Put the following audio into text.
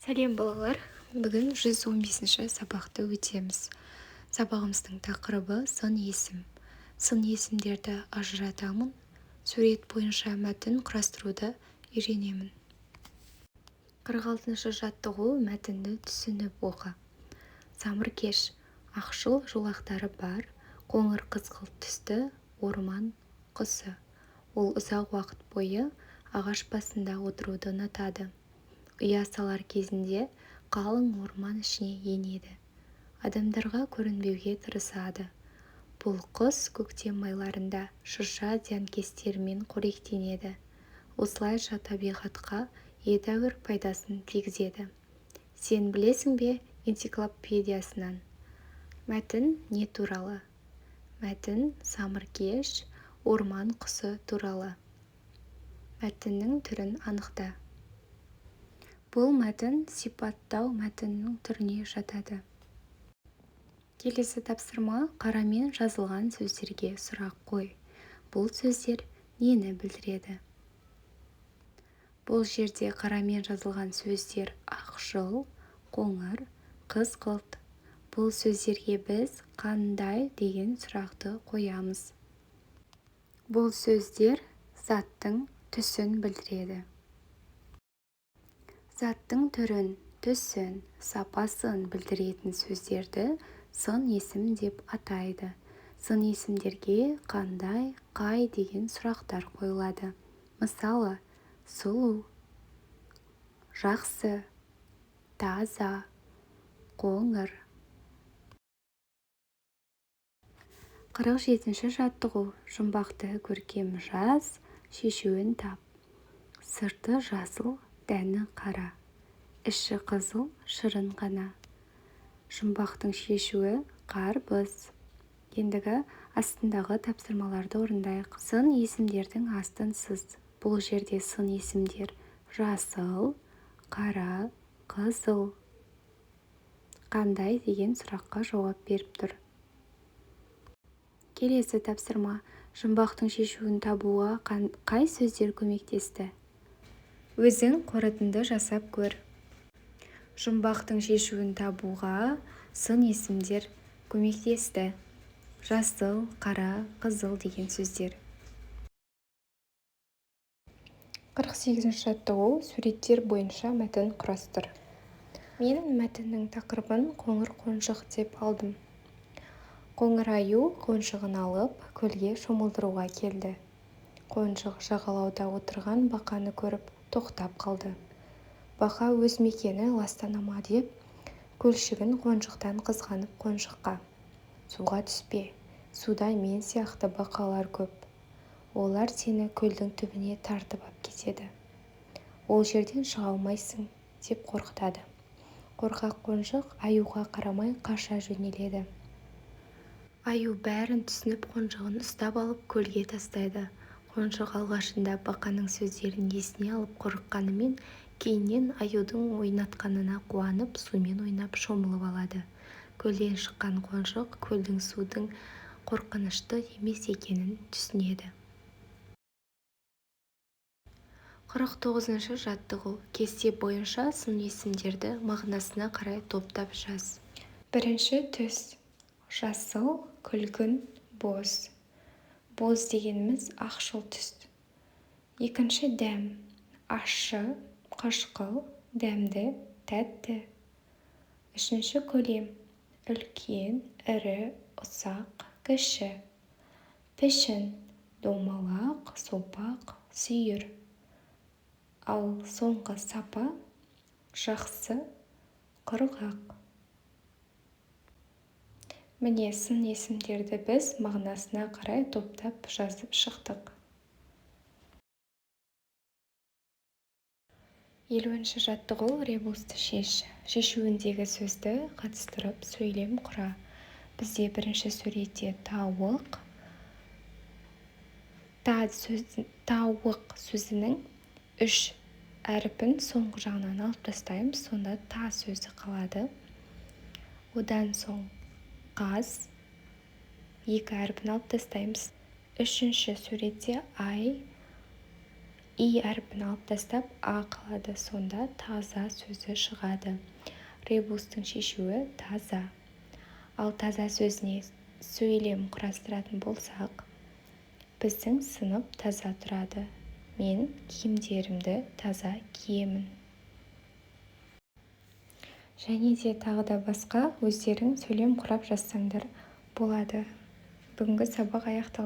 Сәлем балалар, бүгін 115-ші сабақты өтеміз. Сабағымыздың тақырыбы сын есім. Сын есімдерді ажыратамын, сурет бойынша мәтін құрастыруды үйренемін. 46-шы жаттығу мәтінді түсініп оқы. Самыркеш, ақшыл жолақтары бар, қоңыр қызғылт түсті орман құсы. Ол ұзақ уақыт бойы ағаш басында отыруды ұнатады. Ұя салар кезінде қалың орман ішіне енеді. Адамдарға көрінбеуге тырысады. Бұл құс көктем айларында шырша зиянкестерімен қоректенеді. Осылайша табиғатқа едәуір пайдасын тигізеді. Сен білесің бе энциклопедиясынан? Мәтін не туралы? Мәтін самыркеш, орман құсы туралы. Мәтіннің түрін анықта. Бұл мәтін сипаттау мәтіннің түріне жатады. Келесі тапсырма: қарамен жазылған сөздерге сұрақ қой. Бұл сөздер нені білдіреді? Бұл жерде қарамен жазылған сөздер ақшыл, қоңыр, қызғылт. Бұл сөздерге біз қандай деген сұрақты қоямыз. Бұл сөздер заттың түсін білдіреді. Заттың түрін, түсін, сапасын білдіретін сөздерді сын есім деп атайды. Сын есімдерге қандай, қай деген сұрақтар қойылады. Мысалы, сұлу, жақсы, таза, қоңыр. 47-ші жаттығу: жұмбақты көркем жаз, шешуін тап. Сырты жасыл, дәні қара, іші қызыл, шырын ғана. Жұмбақтың шешуі қарбыз. Ендігі астындағы тапсырмаларды орындайық. Сын есімдердің астын сыз. Бұл жерде сын есімдер жасыл, қара, қызыл. Қандай деген сұраққа жауап беріп тұр. Келесі тапсырма: жұмбақтың шешуін табуға қай сөздер көмектесті? Өзің қорытынды жасап көр. Жұмбақтың шешуін табуға сын есімдер көмектесті. Жасыл, қара, қызыл деген сөздер. 48-ші жаттығу: суреттер бойынша мәтін құрастыр. Мен мәтіннің тақырыбын қоңыр қонжық деп алдым. Қоңыр аю қонжығын алып, көлге шомылдыруға келді. Қонжық жағалауда отырған бақаны көріп тоқтап қалды. Бақа өз мекені ластанама деп, көлшігін қонжықтан қызғанып қонжыққа: суға түспе, суда мен сияқты бақалар көп. Олар сені көлдің түбіне тартып ап кетеді. Ол жерден шыға алмайсың деп қорқытады. Қорқақ қонжық аюға қарамай қаша жөнеледі. Аю бәрін түсініп қонжығын ұстап алып көлге тастайды. Қонжық алғашында бақаның сөздерін есіне алып қорыққанымен, кейіннен аюдың ойнатқанына қуанып, сумен ойнап шомылып алады. Көлден шыққан қонжық көлдің судың қорқынышты емес екенін түсінеді. 49-ші жаттығу: кесте бойынша сын есімдерді мағынасына қарай топтап жаз. Бірінші түс: жасыл, күлгін, боз. Боз дегеніміз ақшыл түс. Екінші дәм: ащы, қышқыл, дәмді, тәтті. Үшінші көлем: үлкен, ірі, ұсақ, кіші. Пішін: домалақ, сопақ, сүйір. Ал соңғы сапа: жақсы, құрғақ. Міне сын есімдерді біз мағынасына қарай топтап жазып шықтық. 50-ші жаттығу: ребусты шеш. Шешуіндегі сөзді қатыстырып сөйлем құра. Бізде бірінші суретте тауық. Тауық сөзінің 3 әріпін соңғы жағынан алып тастаймыз, сонда та сөзі қалады. Одан соң қаз, 2 әріпін алып тастаймыз. Үшінші суретте ай, и әрпін алып тастап а қалады, сонда таза сөзі шығады. Ребустың шешуі таза. Ал таза сөзіне сөйлем құрастыратын болсақ, біздің сынып таза тұрады. Мен киімдерімді таза киемін. Және де тағы да басқа өздерің сөйлем құрап жазсаңдар болады. Бүгінгі сабақ аяқталды.